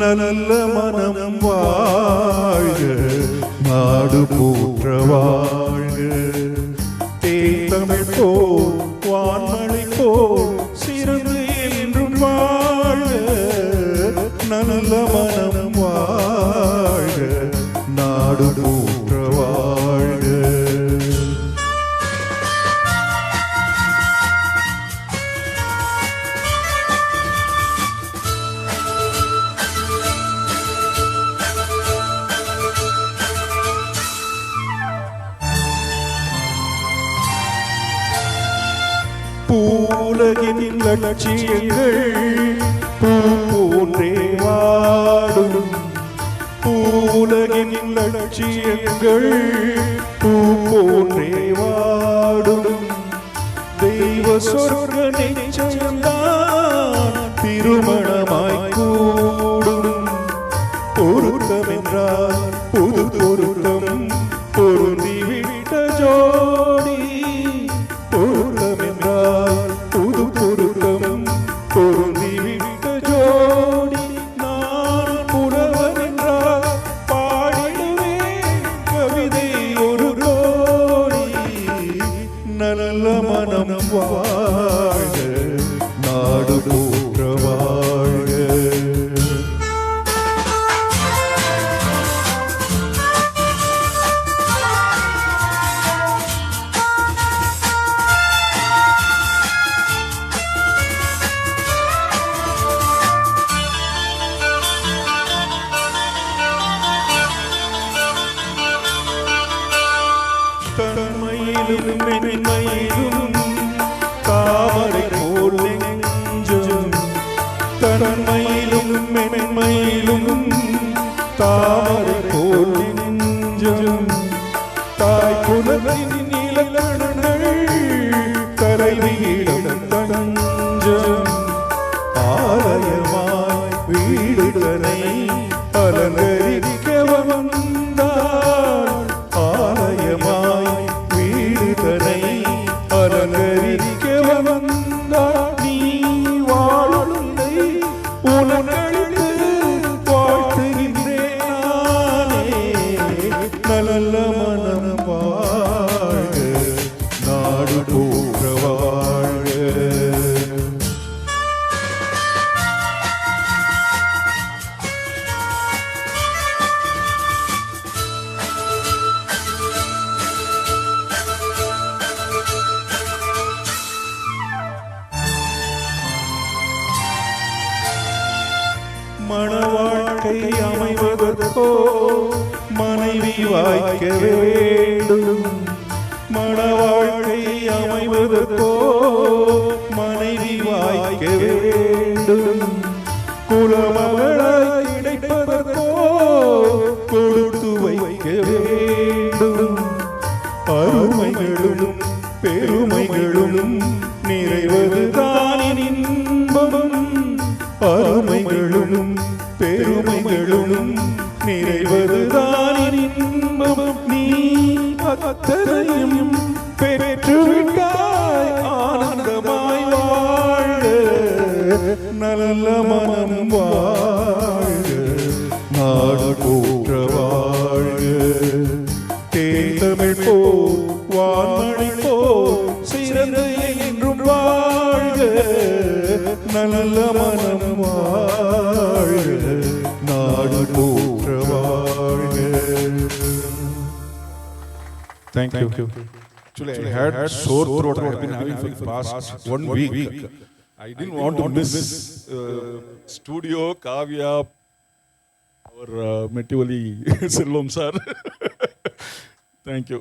நல்ல மனம் வாழ்க, நாடு போற்ற வாழ்க. தேந்தமிழ் போல் வான்மழை போல் சிறந்து என்றும் வாழ்க, நல்ல மனம் வாழ்க, நாடு போற்ற வாழ்க. பூவுலகின் லட்சியங்கள் பூ போன்றே வாடும், பூவுலகின் லட்சியங்கள் பூ போன்றே வாடும். தெய்வ சொர்க்க நிச்சயம்தான் திருமணமாய் கூடும். பொருத்தம் என்றால் புது பொருத்தம் பொருந்திவிட்ட ஜோடி, பொருத்தம் என்றால் புது பொருத்தம் பொருந்திவிட்ட ஜோடி. நான் புலவன் என்றால் பாடிடுவேன் கவிதை ஒரு கோடி. நல்ல மனம் வாழ்க, நாடு போற்ற வாழ்க. தன்மையிலும் மென்மையிலும் தாமரை போல் நெஞ்சம், தன்மையிலும் மென்மையிலும் தாமரை போல் நெஞ்சம். தாய் குலத்தின் இலக்கணங்கள் தலைவியிடம் தஞ்சம். ஆலயமாய் வீடுதனை அலங்கரிக்க வந்தார், ஆலயமாய் வீடுதனை அலங்கரிக்க வந்தார். நீ வாழுந்தை உலகழித்து வாழ்த்துகின்றேன் நானே. நல்ல மனம் வாழ்க, நாடு போற்ற வாழ்க. மணவாழ்க்கை அமைவதற்கோ மனைவி வாய்க்க வேண்டும், மணவாழ்க்கை அமைவதற்கோ மனைவி வாய்க்க வேண்டும். குலமகளாய் கிடைப்பதற்கோ கொடுத்து வைக்க வேண்டும். அருமைகளும் பெருமைகளும் நிறைவதுதான் இன்பம், அருமைகளும் பெருமைகளும் நிறைவதுதான் இன்பம். நீ அத்தனையும் பெற்றுவிட்டாய் ஆனந்தமாய் வாழ, நல்ல மனம் வாழ்க, நாடு போற்ற வாழ்க. தேந்தமிழ் போல் வான்மழை போல் சிறந்து என்றும் வாழ்க, நல்ல மனம் வாழ்க, நாடு போற்ற வாழ்க. Thank you. Actually, I had sore throat. I have been having for the past 1 week. I didn't want to miss studio Kavya or Metivali Selvam sir. Thank you.